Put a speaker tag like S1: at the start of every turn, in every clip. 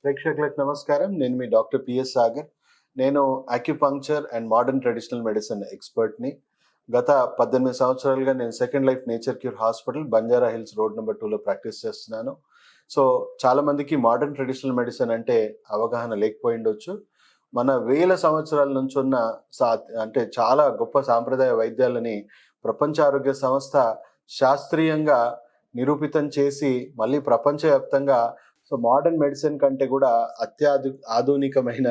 S1: ప్రేక్షకులకు నమస్కారం. నేను మీ డాక్టర్ పిఎస్ సాగర్. నేను acupuncture and modern traditional medicine ఎక్స్పర్ట్‌ని. గత 18 సంవత్సరాలుగా నేను second life nature cure hospital, Banjara Hills road number 2లో ప్రాక్టీస్ చేస్తున్నాను. సో, చాలా మందికి మోడర్న్ ట్రెడిషనల్ మెడిసిన్ అంటే అవగాహన లేకపోయుండొచ్చు. మన వేల సంవత్సరాల నుంచున్న సా అంటే చాలా గొప్ప సాంప్రదాయ వైద్యాలని ప్రపంచ ఆరోగ్య సంస్థ శాస్త్రీయంగా నిరూపితం చేసి, మళ్ళీ ప్రపంచవ్యాప్తంగా మోడర్న్ మెడిసిన్ కంటే కూడా ఆధునికమైన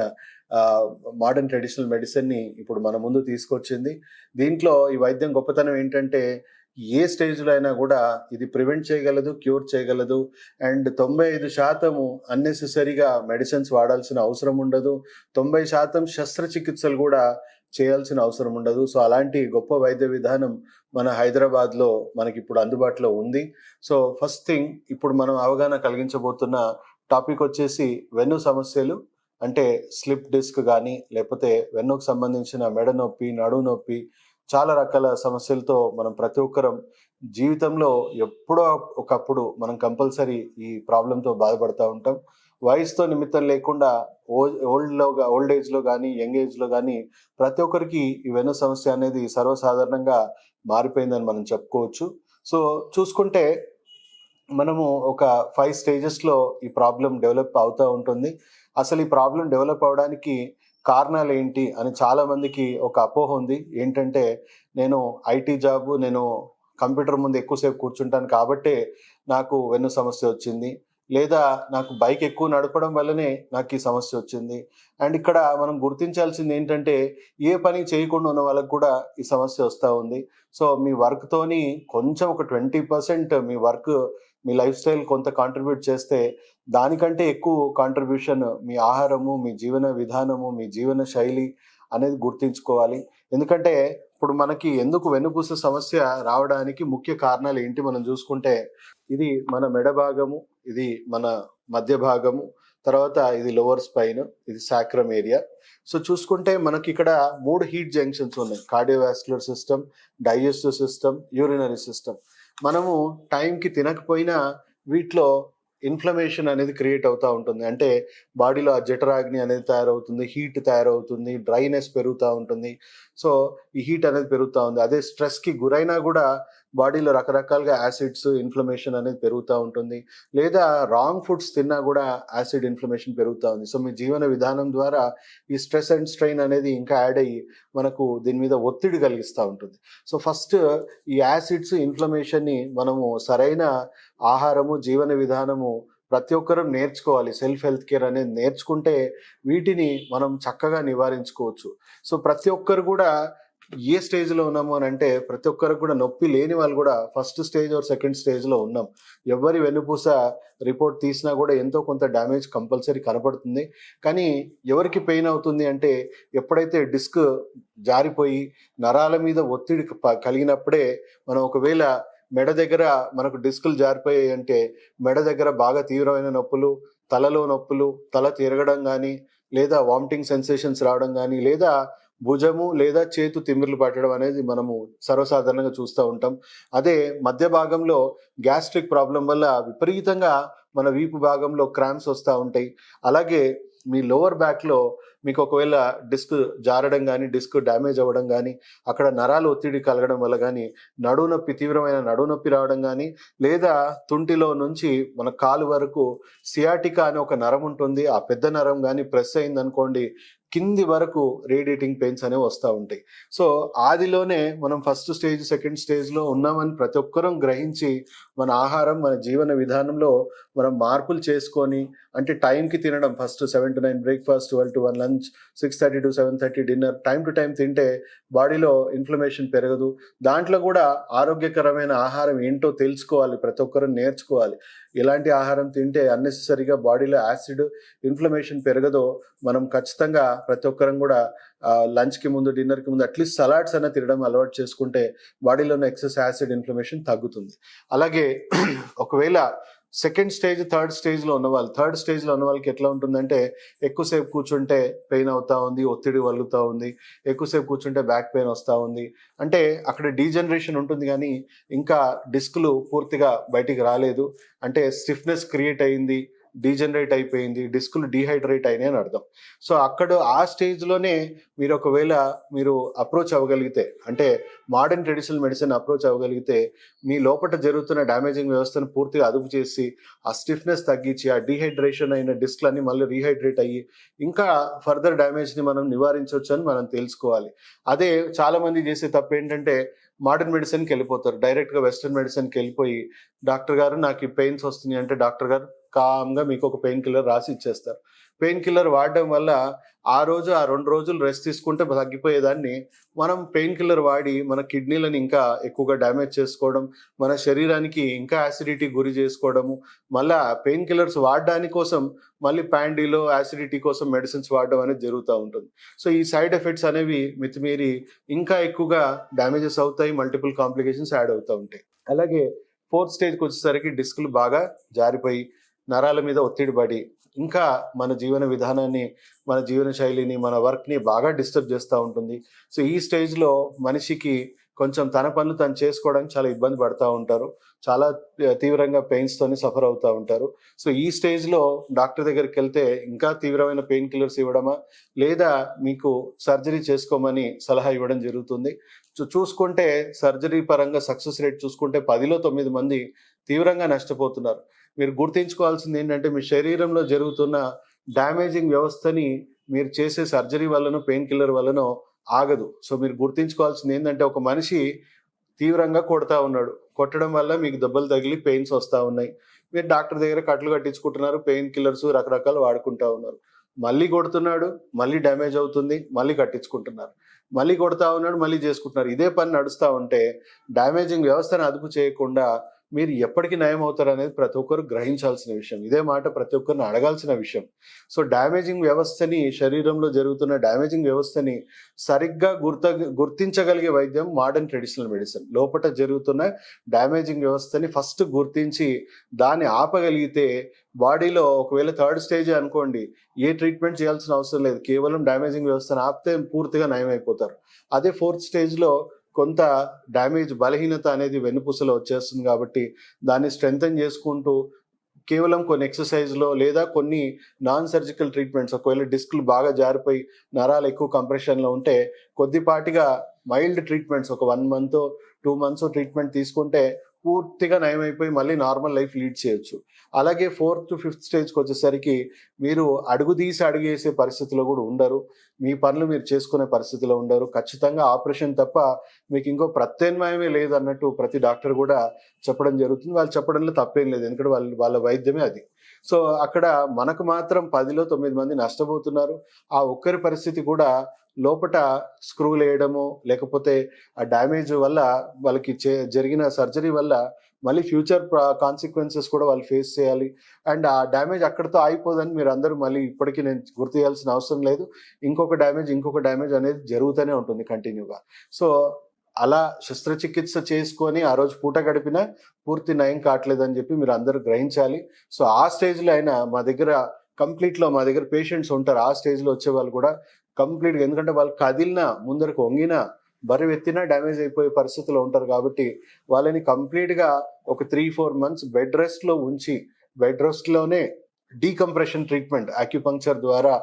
S1: ఆహ్, మోడర్న్ ట్రెడిషనల్ మెడిసిన్‌ని ఇప్పుడు మన ముందు తీసుకొచ్చింది. దీంట్లో ఈ వైద్యం గొప్పతనం ఏంటంటే, ఏ స్టేజ్‌లో అయినా గూడా ఇది ప్రివెంట్ చేయగలదు, క్యూర్ చేయగలదు. అండ్ 95% అన్నెసెసరీగా మెడిసిన్స్ వాడాల్సిన అవసరం ఉండదు. 90% శస్త్రచికిత్సలు గూడా చేయాల్సిన అవసరం ఉండదు. సో, అలాంటి గొప్ప వైద్య విధానం మన హైదరాబాద్‌లో మనకిప్పుడు అందుబాటులో ఉంది. సో, ఫస్ట్ థింగ్ ఇప్పుడు మనం అవగాహన కలిగించబోతున్న టాపిక్ వచ్చేసి వెన్ను సమస్యలు. అంటే స్లిప్ డిస్క్ గానీ, లేపోతే వెన్నుకు సంబంధించిన మెడ నొప్పి, నడుము నొప్పి, చాలా రకాల సమస్యలతో మనం ప్రతి ఒక్కరం జీవితంలో ఎప్పుడో ఒకప్పుడు మనం కంపల్సరీ ఈ ప్రాబ్లమ్‌తో బాధపడతా ఉంటాం. వయసుతో నిమిత్తం లేకుండా ఓల్డ్ ఏజ్‌లో గానీ, యంగ్ ఏజ్‌లో గానీ ప్రతి ఒక్కరికి ఈ వెన్ను సమస్య అనేది సర్వసాధారణంగా మారిపోయిందని మనం చెప్పుకోవచ్చు. సో, చూసుకుంటే మనము ఒక 5 స్టేజెస్‌లో ఈ ప్రాబ్లమ్ డెవలప్ అవుతా ఉంటుంది. అసలు ఈ ప్రాబ్లమ్ డెవలప్ అవ్వడానికి కారణాలేంటి అని చాలా మందికి ఒక అపోహ ఉంది. ఏంటంటే, నేను ఐటీ జాబు, నేను కంప్యూటర్ ముందు ఎక్కువ సేపు కూర్చుంటాను కాబట్టే నాకు వెన్ను సమస్య వచ్చింది. లేదా నాకు బైక్ ఎక్కువ నడపడం వల్లనే నాకు ఈ సమస్య వచ్చింది. అండ్ ఇక్కడ మనం గుర్తించాల్సింది ఏంటంటే, ఏ పని చేయకుండా ఉన్న వాళ్ళకి కూడా ఈ సమస్య వస్తా ఉంది. సో, మీ వర్క్‌తోని కొంచెం ఒక 20% మీ వర్క్, మీ లైఫ్ స్టైల్ కొంత కాంట్రిబ్యూట్ చేస్తే, దానికంటే ఎక్కువ కాంట్రిబ్యూషన్ మీ ఆహారము, మీ జీవన విధానము, మీ జీవన శైలి అనేది గుర్తుంచుకోవాలి. ఎందుకంటే ఇప్పుడు మనకి ఎందుకు వెన్నుపూస సమస్య రావడానికి ముఖ్య కారణాలు ఏంటి మనం చూసుకుంటే, ఇది మన మెడ భాగము, ఇది మన మధ్య భాగము, తర్వాత ఇది లోవర్ స్పైన్, ఇది సాక్రమ్ ఏరియా. సో, చూసుకుంటే మనకిక్కడ 3 హీట్ జంక్షన్స్ ఉన్నాయి. Cardiovascular system, digestive system, urinary system. మనము టైంకి తినకపోయినా వీటిలో ఇన్‌ఫ్లమేషన్ అనేది క్రియేట్ అవుతా ఉంటుంది. అంటే బాడీలో ఆ జఠరాగ్ని అనేది తయారవుతుంది, హీట్ తయారవుతుంది, డ్రైనెస్ పెరుగుతా ఉంటుంది. సో, ఈ హీట్ అనేది పెరుగుతా ఉంది. అదే స్ట్రెస్‌కి గురైనా గూడా బాడీలో రకరకాలుగా యాసిడ్స్, ఇన్‌ఫ్లమేషన్ అనేది పెరుగుతా ఉంటుంది. లేదా రాంగ్ ఫుడ్స్ తిన్నా గూడా యాసిడ్ ఇన్‌ఫ్లమేషన్ పెరుగుతా ఉంది. సో, మీ జీవన విధానం ద్వారా ఈ స్ట్రెస్ అండ్ స్ట్రెయిన్ అనేది ఇంకా యాడ్ అయ్యి మనకు దీని మీద ఒత్తిడి కలిగిస్తా ఉంటుంది. సో, ఫస్ట్ ఈ యాసిడ్స్, ఇన్‌ఫ్లమేషన్‌ని మనము సరైన ఆహారము, జీవన విధానము ప్రతి ఒక్కరం నేర్చుకోవాలి. సెల్ఫ్ హెల్త్ కేర్ అనేది నేర్చుకుంటే వీటిని మనం చక్కగా నివారించుకోవచ్చు. సో, ప్రతి ఒక్కరు గూడా ఏ స్టేజ్‌లో ఉన్నాము అనంటే, ప్రతి ఒక్కరికి కూడా నొప్పి లేని వాళ్ళు గూడా ఫస్ట్ స్టేజ్ ఆర్ సెకండ్ స్టేజ్‌లో ఉన్నాం. ఎవ్వరి వెన్నుపూస రిపోర్ట్ తీసినా గూడా ఎంతో కొంత డ్యామేజ్ కంపల్సరీ కనపడుతుంది. కానీ ఎవరికి పెయిన్ అవుతుంది అంటే, ఎప్పుడైతే డిస్క్ జారిపోయి నరాల మీద ఒత్తిడి కలిగినప్పుడే మనం ఒకవేళ మెడ దగ్గర మనకు డిస్కులు జారిపోయాయంటే, మెడ దగ్గర బాగా తీవ్రమైన నొప్పులు, తలలో నొప్పులు, తల తిరగడం గానీ, లేదా వామిటింగ్ సెన్సేషన్స్ రావడం గానీ, లేదా భుజము లేదా చేతు తిమ్మిర్లు పట్టడం అనేది మనము సర్వసాధారణంగా చూస్తా ఉంటాం. అదే మధ్య భాగంలో గ్యాస్ట్రిక్ ప్రాబ్లమ్ వల్ల విపరీతంగా మన వీపు భాగంలో క్రాంప్స్ వస్తా ఉంటాయి. అలాగే మీ లోవర్ బ్యాక్‌లో మీకు ఒకవేళ డిస్క్ జారడం గానీ, డిస్క్ డ్యామేజ్ అవ్వడం గానీ, అక్కడ నరాలు ఒత్తిడి కలగడం వల్ల గానీ, నడుము నొప్పి, తీవ్రమైన నడుము నొప్పి రావడం గానీ, లేదా తుంటిలో నుంచి మన కాలు వరకు సియాటికా అనే ఒక నరం ఉంటుంది. ఆ పెద్ద నరం గానీ ప్రెస్ అయిందనుకోండి, కింది వరకు రేడియేటింగ్ పెయిన్స్ అనేవి వస్తా ఉంటాయి. సో, ఆదిలోనే మనం ఫస్ట్ స్టేజ్, సెకండ్ స్టేజ్‌లో ఉన్నామని ప్రతి ఒక్కరం గ్రహించి, మన ఆహారం, మన జీవన విధానంలో మనం మార్పులు చేసుకొని, అంటే టైంకి తినడం, first 7-9 breakfast, 12-1 lunch, 6:30-7:30 dinner, time to time తింటే బాడీలో ఇన్‌ఫ్లమేషన్ పెరగదు. దాంట్లో గూడా ఆరోగ్యకరమైన ఆహారం ఏంటో తెలుసుకోవాలి. ప్రతి ఒక్కరు నేర్చుకోవాలి. ఎలాంటి ఆహారం తింటే అన్నెసెసరీగా బాడీలో యాసిడ్, ఇన్‌ఫ్లమేషన్ పెరగదో మనం ఖచ్చితంగా ప్రతి ఒక్కరం గూడా లంచ్‌కి ముందు, డిన్నర్‌కి ముందు అట్‌లీస్ట్ సలాడ్స్ అన్నా తినడం అలవాటు చేసుకుంటే బాడీలో ఉన్న ఎక్సెస్ యాసిడ్, ఇన్‌ఫ్లమేషన్ తగ్గుతుంది. అలాగే ఒకవేళ సెకండ్ స్టేజ్, థర్డ్ స్టేజ్‌లో ఉన్న వాళ్ళకి ఎట్లా ఉంటుందంటే, ఎక్కువసేపు కూర్చుంటే పెయిన్ అవుతా ఉంది, ఒత్తిడి వలుగుతా ఉంది, ఎక్కువసేపు కూర్చుంటే బ్యాక్ పెయిన్ వస్తా ఉంది. అంటే అక్కడ డీజనరేషన్ ఉంటుంది గానీ, ఇంకా డిస్కులు పూర్తిగా బయటికి రాలేదు. అంటే స్టిఫ్‌నెస్ క్రియేట్ అయింది. డీజనరేట్ అయిపోయింది, డిస్కులు డీహైడ్రేట్ అయినాయి అని అర్థం. సో అక్కడ ఆ స్టేజ్లోనే మీరు ఒకవేళ మీరు అప్రోచ్ అవ్వగలిగితే, అంటే మోడర్న్ ట్రెడిషనల్ మెడిసిన్ అప్రోచ్ అవ్వగలిగితే మీ లోపల జరుగుతున్న డ్యామేజింగ్ వ్యవస్థను పూర్తిగా అదుపు చేసి ఆ స్టిఫ్నెస్ తగ్గించి ఆ డీహైడ్రేషన్ అయిన డిస్క్లన్నీ మళ్ళీ రీహైడ్రేట్ అయ్యి ఇంకా ఫర్దర్ డ్యామేజ్ని మనం నివారించవచ్చు అని మనం తెలుసుకోవాలి. అదే చాలా మంది చేసే తప్పు ఏంటంటే మోడర్న్ మెడిసిన్కి వెళ్ళిపోతారు, డైరెక్ట్గా వెస్టర్న్ మెడిసిన్కి వెళ్ళిపోయి డాక్టర్ గారు నాకు ఈ పెయిన్స్ వస్తున్నాయి అంటే డాక్టర్ గారు కామ్గా మీకు ఒక పెయిన్ కిల్లర్ రాసి ఇచ్చేస్తారు. పెయిన్ కిల్లర్ వాడడం వల్ల ఆ 2 రోజులు రెస్ట్ తీసుకుంటే తగ్గిపోయేదాన్ని మనం పెయిన్ కిల్లర్ వాడి మన కిడ్నీలను ఇంకా ఎక్కువగా డ్యామేజ్ చేసుకోవడం, మన శరీరానికి ఇంకా యాసిడిటీ గురి చేసుకోవడము, మళ్ళీ పెయిన్ కిల్లర్స్ వాడడానికి కోసం మళ్ళీ ప్యాండీలో యాసిడిటీ కోసం మెడిసిన్స్ వాడడం అనేది జరుగుతూ ఉంటుంది. సో ఈ సైడ్ ఎఫెక్ట్స్ అనేవి మితిమీరి ఇంకా ఎక్కువగా డ్యామేజెస్ అవుతాయి, మల్టిపుల్ కాంప్లికేషన్స్ యాడ్ అవుతూ ఉంటాయి. అలాగే 4th స్టేజ్కి వచ్చేసరికి డిస్కులు బాగా జారిపోయి నరాల మీద ఒత్తిడి పడి ఇంకా మన జీవన విధానాన్ని, మన జీవన శైలిని, మన వర్క్ని బాగా డిస్టర్బ్ చేస్తూ ఉంటుంది. సో ఈ స్టేజ్లో మనిషికి కొంచెం తన పనులు తను చేసుకోవడానికి చాలా ఇబ్బంది పడుతూ ఉంటారు, చాలా తీవ్రంగా పెయిన్స్తోని సఫర్ అవుతూ ఉంటారు. సో ఈ స్టేజ్లో డాక్టర్ దగ్గరికి వెళ్తే ఇంకా తీవ్రమైన పెయిన్ కిల్లర్స్ ఇవ్వడమా లేదా మీకు సర్జరీ చేసుకోమని సలహా ఇవ్వడం జరుగుతుంది. చూసుకుంటే సర్జరీ పరంగా సక్సెస్ రేట్ చూసుకుంటే 10లో 9 మంది తీవ్రంగా నష్టపోతున్నారు. మీరు గుర్తించుకోవాల్సింది ఏంటంటే మీ శరీరంలో జరుగుతున్న డ్యామేజింగ్ వ్యవస్థని మీరు చేసే సర్జరీ వల్లనో పెయిన్ కిల్లర్ వల్లనో ఆగదు. సో మీరు గుర్తించుకోవాల్సింది ఏంటంటే ఒక మనిషి తీవ్రంగా కొడతా ఉన్నాడు, కొట్టడం వల్ల మీకు దెబ్బలు తగిలి పెయిన్స్ వస్తూ ఉన్నాయి, మీరు డాక్టర్ దగ్గర కట్లు కట్టించుకుంటున్నారు, పెయిన్ కిల్లర్స్ రకరకాలు వాడుకుంటా ఉన్నారు. మళ్ళీ కొడుతున్నాడు, మళ్ళీ డ్యామేజ్ అవుతుంది, మళ్ళీ కట్టించుకుంటున్నారు, మళ్ళీ కొడతా ఉన్నాడు, మళ్ళీ చేసుకుంటున్నారు. ఇదే పని నడుస్తూ ఉంటే డ్యామేజింగ్ వ్యవస్థను అదుపు చేయకుండా మీరు ఎప్పటికీ నయం అవుతారు అనేది ప్రతి ఒక్కరు గ్రహించాల్సిన విషయం. ఇదే మాట ప్రతి ఒక్కరిని అడగాల్సిన విషయం. సో డ్యామేజింగ్ వ్యవస్థని, శరీరంలో జరుగుతున్న డ్యామేజింగ్ వ్యవస్థని సరిగ్గా గుర్తించగలిగే వైద్యం మోడర్న్ ట్రెడిషనల్ మెడిసిన్. లోపల జరుగుతున్న డ్యామేజింగ్ వ్యవస్థని ఫస్ట్ గుర్తించి దాన్ని ఆపగలిగితే బాడీలో ఒకవేళ 3rd స్టేజ్ అనుకోండి, ఏ ట్రీట్మెంట్ చేయాల్సిన అవసరం లేదు, కేవలం డ్యామేజింగ్ వ్యవస్థను ఆపితే పూర్తిగా నయం అయిపోతారు. అదే 4th స్టేజ్లో కొంత డ్యామేజ్, బలహీనత అనేది వెన్నుపూసలో వచ్చేస్తుంది కాబట్టి దాన్ని స్ట్రెంథెన్ చేసుకుంటూ కేవలం కొన్ని ఎక్సర్సైజ్లో లేదా కొన్ని నాన్ సర్జికల్ ట్రీట్మెంట్స్, ఒకవేళ డిస్క్లు బాగా జారిపోయి నరాలు ఎక్కువ కంప్రెషన్లో ఉంటే కొద్దిపాటిగా మైల్డ్ ట్రీట్మెంట్స్ ఒక 1 month 2 months ట్రీట్మెంట్ తీసుకుంటే పూర్తిగా నయమైపోయి మళ్ళీ నార్మల్ లైఫ్ లీడ్ చేయొచ్చు. అలాగే 4th to 5th స్టేజ్కి వచ్చేసరికి మీరు అడుగేసే పరిస్థితిలో కూడా ఉండరు, మీ పనులు మీరు చేసుకునే పరిస్థితిలో ఉండరు. ఖచ్చితంగా ఆపరేషన్ తప్ప మీకు ఇంకో ప్రత్యామ్నాయమే లేదు అన్నట్టు ప్రతి డాక్టర్ కూడా చెప్పడం జరుగుతుంది. వాళ్ళు చెప్పడంలో తప్పేం లేదు, ఎందుకంటే వాళ్ళ వైద్యమే అది. సో అక్కడ మనకు మాత్రం 10లో 9 మంది నష్టపోతున్నారు. ఆ ఒక్కరి పరిస్థితి కూడా లోపట స్క్రూలు వేయడము లేకపోతే ఆ డ్యామేజ్ వల్ల వాళ్ళకి జరిగిన సర్జరీ వల్ల మళ్ళీ ఫ్యూచర్ కాన్సిక్వెన్సెస్ కూడా వాళ్ళు ఫేస్ చేయాలి. అండ్ ఆ డ్యామేజ్ అక్కడితో ఆగిపోదని మీరు అందరూ మళ్ళీ ఇప్పటికీ నేను గుర్తు చేయాల్సిన అవసరం లేదు, ఇంకొక డ్యామేజ్ అనేది జరుగుతూనే ఉంటుంది కంటిన్యూగా. సో అలా శస్త్రచికిత్స చేసుకొని ఆ రోజు పూట గడిపినా పూర్తి నయం కావట్లేదని చెప్పి మీరు అందరూ గ్రహించాలి. సో ఆ స్టేజ్లో అయినా మా దగ్గర పేషెంట్స్ ఉంటారు, ఆ స్టేజ్లో వచ్చే వాళ్ళు కూడా కంప్లీట్గా, ఎందుకంటే వాళ్ళు కదిలినా, ముందరకు వంగినా, బరువు ఎత్తినా డ్యామేజ్ అయిపోయే పరిస్థితిలో ఉంటారు కాబట్టి వాళ్ళని కంప్లీట్గా ఒక 3-4 months బెడ్ రెస్ట్లో ఉంచి, బెడ్ రెస్ట్లోనే డీకంప్రెషన్ ట్రీట్మెంట్, ఆక్యుపంక్చర్ ద్వారా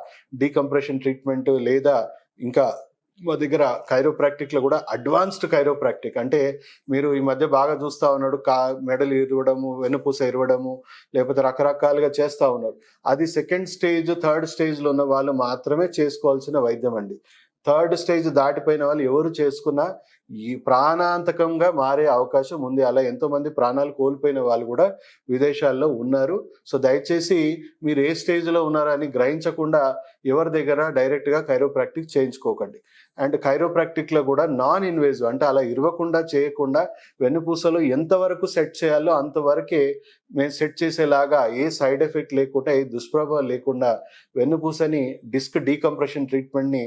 S1: డీకంప్రెషన్ ట్రీట్మెంట్, లేదా ఇంకా మా దగ్గర కైరోప్రాక్టిక్లో కూడా అడ్వాన్స్డ్ కైరోప్రాక్టిక్, అంటే మీరు ఈ మధ్య బాగా చూస్తూ ఉన్నాడు, మెడలు ఇరవడము, వెన్నుపూస ఇరవడము, లేకపోతే రకరకాలుగా చేస్తూ ఉన్నారు. అది 2nd స్టేజ్ 3rd స్టేజ్లో ఉన్న వాళ్ళు మాత్రమే చేసుకోవాల్సిన వైద్యం అండి. 3rd స్టేజ్ దాటిపోయిన వాళ్ళు ఎవరు చేసుకున్నా ఈ ప్రాణాంతకంగా మారే అవకాశం ఉంది. అలా ఎంతో మంది ప్రాణాలు కోల్పోయిన వాళ్ళు కూడా విదేశాల్లో ఉన్నారు. సో దయచేసి మీరు ఏ స్టేజ్లో ఉన్నారని గ్రహించకుండా ఎవరి దగ్గర డైరెక్ట్గా కైరోప్రాక్టిక్ చేయించుకోకండి. అండ్ కైరోప్రాక్టిక్లో కూడా నాన్ ఇన్వేజివ్, అంటే అలా ఇరవకుండా చేయకుండా వెన్నుపూసలో ఎంతవరకు సెట్ చేయాలో అంతవరకే మేము సెట్ చేసేలాగా, ఏ సైడ్ ఎఫెక్ట్ లేకుండా, ఏ దుష్ప్రభావం లేకుండా వెన్నుపూసని డిస్క్ డీకంప్రెషన్ ట్రీట్మెంట్ని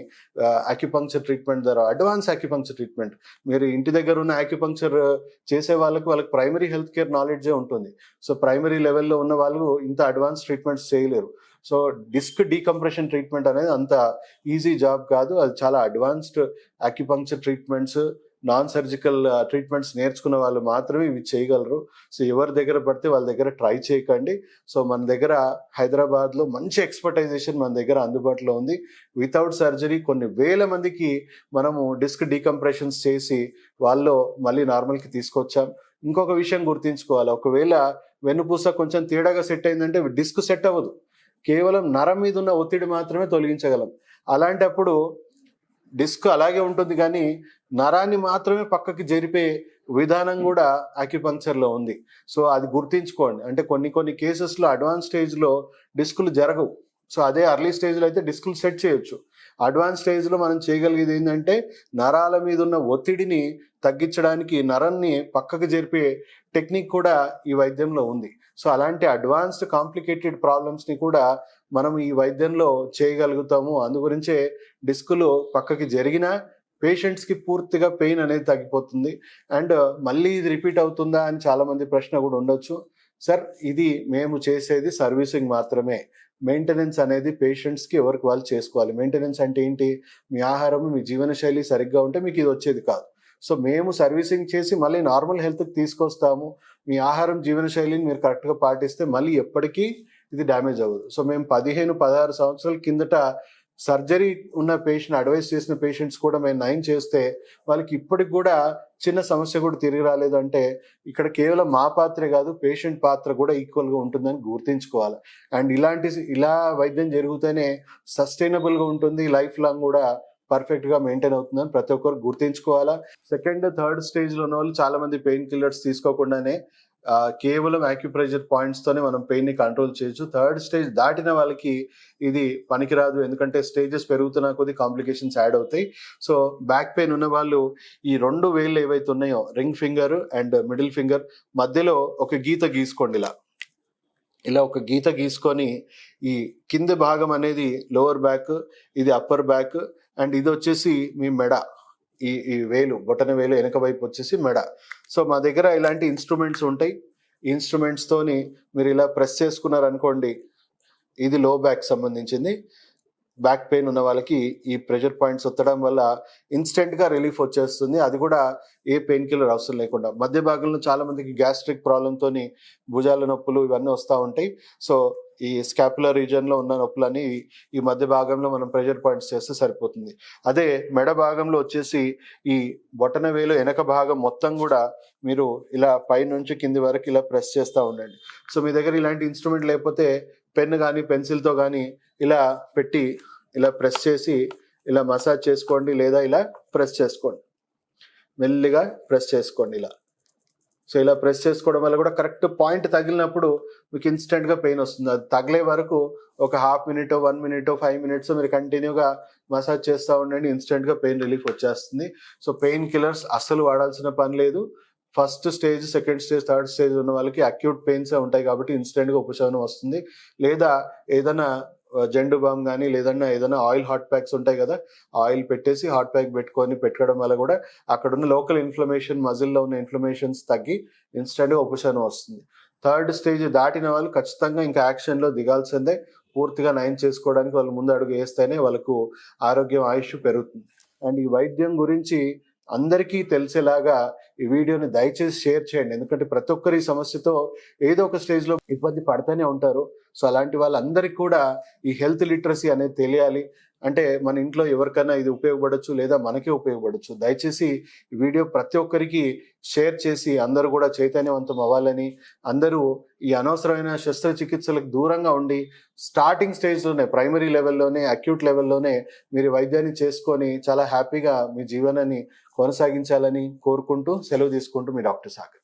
S1: ఆక్యుపంక్చర్ ట్రీట్మెంట్ ద్వారా, అడ్వాన్స్ ఆక్యుపంక్చర్ ట్రీట్మెంట్, మీరు ఇంటి దగ్గర ఉన్న ఆక్యుపంక్చర్ చేసే వాళ్ళకి ప్రైమరీ హెల్త్ కేర్ నాలెడ్జే ఉంటుంది. సో ప్రైమరీ లెవెల్లో ఉన్న వాళ్ళు ఇంత అడ్వాన్స్ ట్రీట్మెంట్స్ చేయలేరు. సో డిస్క్ డీకంప్రెషన్ ట్రీట్మెంట్ అనేది అంత ఈజీ జాబ్ కాదు, అది చాలా advanced acupuncture treatments, non surgical treatments నేర్చుకున్న వాళ్ళు మాత్రమే ఇవి చేయగలరు. సో ఎవరి దగ్గర పడితే వాళ్ళ దగ్గర ట్రై చేయకండి. సో మన దగ్గర హైదరాబాద్లో మంచి ఎక్స్పర్టైజేషన్ మన దగ్గర అందుబాటులో ఉంది. వితౌట్ సర్జరీ కొన్ని వేల మందికి మనము డిస్క్ డీకంప్రెషన్స్ చేసి వాళ్ళు మళ్ళీ నార్మల్కి తీసుకొచ్చాం. ఇంకొక విషయం గుర్తుంచుకోవాలి, ఒకవేళ వెన్నుపూస కొంచెం తేడాగా సెట్ అయిందంటే డిస్క్ సెట్ అవ్వదు, కేవలం నరం మీద ఉన్న ఒత్తిడి మాత్రమే తొలగించగలం. అలాంటప్పుడు డిస్క్ అలాగే ఉంటుంది కానీ నరాన్ని మాత్రమే పక్కకి జరిపే విధానం కూడా ఆక్యుపంక్చర్లో ఉంది. సో అది గుర్తించుకోండి. అంటే కొన్ని కేసెస్లో అడ్వాన్స్ స్టేజ్లో డిస్కులు జరగవు. సో అదే అర్లీ స్టేజ్లో అయితే డిస్కులు సెట్ చేయొచ్చు. అడ్వాన్స్ స్టేజ్లో మనం చేయగలిగేది ఏంటంటే నరాల మీద ఉన్న ఒత్తిడిని తగ్గించడానికి నరాన్ని పక్కకు జరిపే టెక్నిక్ కూడా ఈ వైద్యంలో ఉంది. సో అలాంటి అడ్వాన్స్డ్ కాంప్లికేటెడ్ ప్రాబ్లమ్స్ని కూడా మనం ఈ వైద్యంలో చేయగలుగుతాము. అందుగురించే డిస్కులు పక్కకి జరిగినా పేషెంట్స్కి పూర్తిగా పెయిన్ అనేది తగ్గిపోతుంది. అండ్ మళ్ళీ ఇది రిపీట్ అవుతుందా అని చాలామంది ప్రశ్న కూడా ఉండొచ్చు. సార్, ఇది మేము చేసేది సర్వీసింగ్ మాత్రమే. మెయింటెనెన్స్ అనేది పేషెంట్స్కి ఎవరికి వాళ్ళు చేసుకోవాలి. మెయింటెనెన్స్ అంటే ఏంటి? మీ ఆహారం, మీ జీవనశైలి సరిగ్గా ఉంటే మీకు ఇది వచ్చేది కాదు. సో మేము సర్వీసింగ్ చేసి మళ్ళీ నార్మల్ హెల్త్కి తీసుకొస్తాము. మీ ఆహారం, జీవనశైలిని మీరు కరెక్ట్గా పాటిస్తే మళ్ళీ ఎప్పటికీ ఇది డ్యామేజ్ అవ్వదు. సో మేము 15-16 సంవత్సరాల కిందట సర్జరీ ఉన్న పేషెంట్ అడ్వైస్ చేసిన పేషెంట్స్ కూడా మేము నయం చేస్తే వాళ్ళకి ఇప్పటికి కూడా చిన్న సమస్య కూడా తిరిగి రాలేదు. అంటే ఇక్కడ కేవలం మా పాత్రే కాదు, పేషెంట్ పాత్ర కూడా ఈక్వల్గా ఉంటుందని గుర్తించుకోవాలి. అండ్ ఇలా వైద్యం జరిగితేనే సస్టైనబుల్గా ఉంటుంది, లైఫ్ లాంగ్ కూడా పర్ఫెక్ట్గా మెయింటైన్ అవుతుందని ప్రతి ఒక్కరు గుర్తించుకోవాలా. సెకండ్, థర్డ్ స్టేజ్లో ఉన్న వాళ్ళు చాలా మంది పెయిన్ కిల్లర్స్ తీసుకోకుండానే కేవలం యాక్యుప్రెషర్ పాయింట్స్తోనే మనం పెయిన్ని కంట్రోల్ చేయొచ్చు. థర్డ్ స్టేజ్ దాటిన వాళ్ళకి ఇది పనికిరాదు, ఎందుకంటే స్టేజెస్ పెరుగుతున్న కొద్ది కాంప్లికేషన్స్ యాడ్ అవుతాయి. సో బ్యాక్ పెయిన్ ఉన్న వాళ్ళు ఈ 2 వేళ్ళు ఏవైతే ఉన్నాయో, ring finger and middle finger మధ్యలో ఒక గీత గీసుకోండి. ఇలా ఒక గీత గీసుకొని ఈ కింద భాగం అనేది లోవర్ బ్యాక్, ఇది అప్పర్ బ్యాక్, అండ్ ఇది వచ్చేసి మీ మెడ. ఈ వేలు, బొటన వేలు వెనక వైపు వచ్చేసి మెడ. సో మా దగ్గర ఇలాంటి ఇన్స్ట్రుమెంట్స్ ఉంటాయి. ఈ ఇన్స్ట్రుమెంట్స్తోని మీరు ఇలా ప్రెస్ చేసుకున్నారనుకోండి, ఇది లో బ్యాక్ సంబంధించింది. బ్యాక్ పెయిన్ ఉన్న వాళ్ళకి ఈ ప్రెషర్ పాయింట్స్ ఒత్తడం వల్ల ఇన్స్టెంట్గా రిలీఫ్ వచ్చేస్తుంది. అది కూడా ఏ పెయిన్ కిల్లర్ అవసరం లేకుండా. మధ్య భాగంలో చాలా మందికి గ్యాస్ట్రిక్ ప్రాబ్లంతోని భుజాల నొప్పులు ఇవన్నీ వస్తూ ఉంటాయి. సో ఈ స్కాపులర్ రీజన్లో ఉన్న నొప్పులని ఈ మధ్య భాగంలో మనం ప్రెషర్ పాయింట్స్ చేస్తే సరిపోతుంది. అదే మెడ భాగంలో వచ్చేసి ఈ బొటన వేలు వెనక భాగం మొత్తం కూడా మీరు ఇలా పైనుంచి కింది వరకు ఇలా ప్రెస్ చేస్తూ ఉండండి. సో మీ దగ్గర ఇలాంటి ఇన్స్ట్రుమెంట్ లేకపోతే పెన్ కానీ పెన్సిల్తో కానీ ఇలా పెట్టి ఇలా ప్రెస్ చేసి ఇలా మసాజ్ చేసుకోండి, లేదా ఇలా ప్రెస్ చేసుకోండి, మెల్లిగా ప్రెస్ చేసుకోండి ఇలా. సో ఇలా ప్రెస్ చేసుకోవడం వల్ల కూడా కరెక్ట్ పాయింట్ తగిలినప్పుడు మీకు ఇన్స్టెంట్గా పెయిన్ వస్తుంది. అది తగిలే వరకు ఒక హాఫ్ మినిట్, 1 మినిట్, 5 మినిట్స్ మీరు కంటిన్యూగా మసాజ్ చేస్తూ ఉండండి, ఇన్స్టెంట్గా పెయిన్ రిలీఫ్ వచ్చేస్తుంది. సో పెయిన్ కిల్లర్స్ అస్సలు వాడాల్సిన పని లేదు. First stage, second stage, third stage ఉన్న వాళ్ళకి అక్యూట్ పెయిన్సే ఉంటాయి కాబట్టి ఇన్స్టెంట్గా ఉపశమనం వస్తుంది. లేదా ఏదైనా జెండు బామ్ కానీ ఏదైనా ఆయిల్ హాట్ ప్యాక్స్ ఉంటాయి కదా, ఆయిల్ పెట్టేసి హాట్ ప్యాక్ పెట్టుకోవడం వల్ల కూడా అక్కడ ఉన్న లోకల్ ఇన్ఫ్లమేషన్, మజిల్లో ఉన్న ఇన్ఫ్లమేషన్స్ తగ్గి ఇన్స్టెంట్గా ఉపశమనం వస్తుంది. థర్డ్ స్టేజ్ దాటిన వాళ్ళు ఖచ్చితంగా ఇంకా యాక్షన్లో దిగాల్సిందే. పూర్తిగా నయం చేసుకోవడానికి వాళ్ళు ముందు అడుగు వేస్తేనే వాళ్ళకు ఆరోగ్యం, ఆయుష్ పెరుగుతుంది. అండ్ ఈ వైద్యం గురించి అందరికీ తెలిసేలాగా ఈ వీడియోని దయచేసి షేర్ చేయండి. ఎందుకంటే ప్రతి ఒక్కరు ఈ సమస్యతో ఏదో ఒక స్టేజ్లో ఇబ్బంది పడుతూనే ఉంటారు. సో అలాంటి వాళ్ళందరికీ కూడా ఈ హెల్త్ లిటరసీ అనేది తెలియాలి. అంటే మన ఇంట్లో ఎవరికైనా ఇది ఉపయోగపడవచ్చు, లేదా మనకే ఉపయోగపడవచ్చు. దయచేసి ఈ వీడియో ప్రతి ఒక్కరికి షేర్ చేసి అందరూ కూడా చైతన్యవంతం అవ్వాలని, అందరూ ఈ అనవసరమైన శస్త్రచికిత్సలకు దూరంగా ఉండి స్టార్టింగ్ స్టేజ్లోనే, ప్రైమరీ లెవెల్లోనే, అక్యూట్ లెవెల్లోనే మీరు వైద్యాన్ని చేసుకొని చాలా హ్యాపీగా మీ జీవనాన్ని కొనసాగించాలని కోరుకుంటూ సెలవు తీసుకుంటూ మీ డాక్టర్ సాగర్.